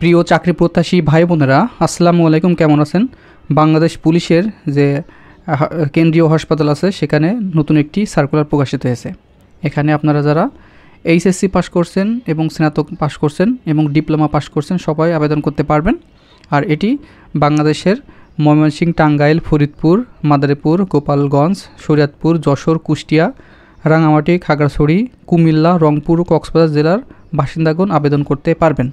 প্রিয় চাকরি প্রত্যাশী ভাই বোনেরা, আসসালামু আলাইকুম। কেমন আছেন? বাংলাদেশ পুলিশের যে কেন্দ্রীয় হাসপাতাল আছে সেখানে নতুন একটি সার্কুলার প্রকাশিত হয়েছে। এখানে আপনারা যারা এইচএসসি পাস করছেন এবং স্নাতক পাস করছেন এবং ডিপ্লোমা পাস করছেন সবাই আবেদন করতে পারবেন। আর এটি বাংলাদেশের ময়মনসিংহ, টাঙ্গাইল, ফরিদপুর, মাদারীপুর, গোপালগঞ্জ, শরীয়তপুর, যশোর, কুষ্টিয়া, রাঙামাটি, খাগড়াছড়ি, কুমিল্লা, রংপুর ও কক্সবাজার জেলার বাসিন্দাগণ আবেদন করতে পারবেন।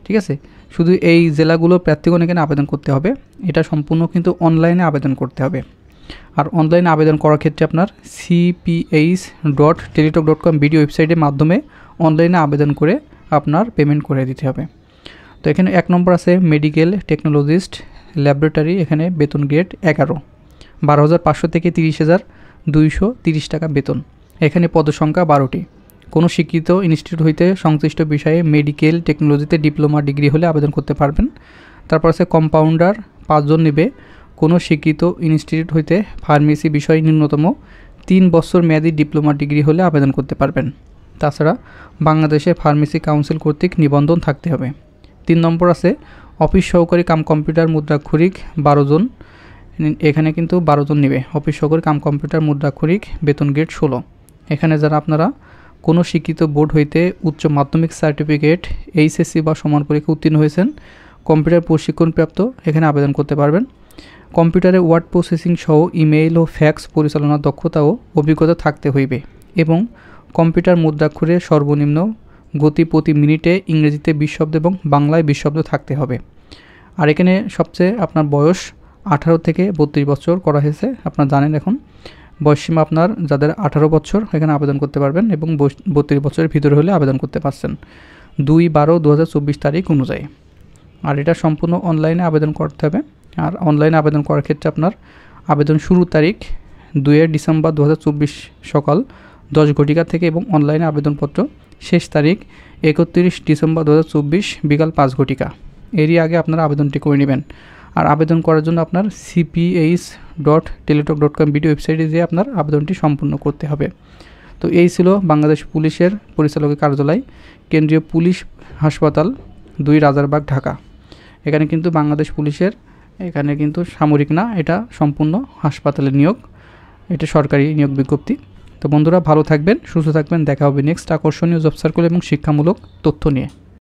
ঠিক আছে, শুধু এই জেলাগুলো প্রার্থীগণ এখানে আবেদন করতে হবে। এটা সম্পূর্ণ কিন্তু অনলাইনে আবেদন করতে হবে। আর অনলাইনে আবেদন করার ক্ষেত্রে আপনার cph.teletalk.com ভিডিও ওয়েবসাইটের মাধ্যমে অনলাইনে আবেদন করে আপনার পেমেন্ট করে দিতে হবে। তো এখানে 1 নম্বর আছে মেডিকেল টেকনোলজিস্ট ল্যাবরেটরি। এখানে বেতন গ্রেড 11, 12,500 থেকে 30,230 টাকা বেতন। এখানে পদসংখ্যা 12টি। কোনো স্বীকৃত ইনস্টিটিউট হইতে সংশ্লিষ্ট বিষয়ে মেডিকেল টেকনোলজিতে ডিপ্লোমা ডিগ্রি হলে আবেদন করতে পারবেন। তারপর আছে কম্পাউন্ডার 5 জন নেবে। কোনো স্বীকৃত ইনস্টিটিউট হইতে ফার্মেসি বিষয়ে ন্যূনতম 3 বছর মেয়াদী ডিপ্লোমা ডিগ্রি হলে আবেদন করতে পারবেন। তাছাড়া বাংলাদেশে ফার্মেসি কাউন্সিল কর্তৃক নিবন্ধন থাকতে হবে। 3 নম্বর আছে অফিস সহকারী কাম কম্পিউটার মুদ্রাক্ষরিক 12 জন। এখানে কিন্তু 12 জন নেবে। অফিস সহকারী কাম কম্পিউটার মুদ্রাক্ষরিক বেতন গ্রেড 16। এখানে যারা আপনারা কোনো শিক্ষিত বোর্ড হইতে উচ্চ মাধ্যমিক সার্টিফিকেট, এইচএসসি বা সমান পরীক্ষা উত্তীর্ণ হয়েছেন, কম্পিউটার প্রশিক্ষণপ্রাপ্ত, এখানে আবেদন করতে পারবেন। কম্পিউটারে ওয়ার্ড প্রসেসিং সহ ইমেইল ও ফ্যাক্স পরিচালনার দক্ষতা ও অভিজ্ঞতা থাকতে হইবে এবং কম্পিউটার মুদ্রাক্ষরে সর্বনিম্ন গতি প্রতি মিনিটে ইংরেজিতে 20 শব্দ এবং বাংলায় 20 শব্দ থাকতে হবে। আর এখানে সবচেয়ে আপনার বয়স 18 থেকে 32 বছর করা হয়েছে। আপনারা জানেন এখন বয়সসীমা আপনার যাদের 18 বছর এখানে আবেদন করতে পারবেন এবং 32 বছরের ভিতরে হলে আবেদন করতে পারছেন 2/12/2024 তারিখ অনুযায়ী। আর এটা সম্পূর্ণ অনলাইনে আবেদন করতে হবে। আর অনলাইনে আবেদন করার ক্ষেত্রে আপনার আবেদন শুরুর তারিখ 2 ডিসেম্বর 2024 সকাল 10 ঘটিকা থেকে এবং অনলাইনে আবেদনপত্র শেষ তারিখ 31 ডিসেম্বর 2024 বিকাল 5 ঘটিকা। এরই আগে আপনারা আবেদনটি করে নেবেন। আর আবেদন করার জন্য আপনার cph.teletalk.com ভিডিও ওয়েবসাইটে যেয়ে আপনার আবেদনটি সম্পূর্ণ করতে হবে। তো এই ছিল বাংলাদেশ পুলিশের পরিচালকের কার্যালয়, কেন্দ্রীয় পুলিশ হাসপাতাল 2 রাজারবাগ, ঢাকা। এখানে কিন্তু বাংলাদেশ পুলিশের এখানে কিন্তু সামরিক না, এটা সম্পূর্ণ হাসপাতালের নিয়োগ। এটা সরকারি নিয়োগ বিজ্ঞপ্তি। তো বন্ধুরা ভালো থাকবেন, সুস্থ থাকবেন। দেখা হবে নেক্সট আকর্ষণীয় জব সার্কুল এবং শিক্ষামূলক তথ্য নিয়ে।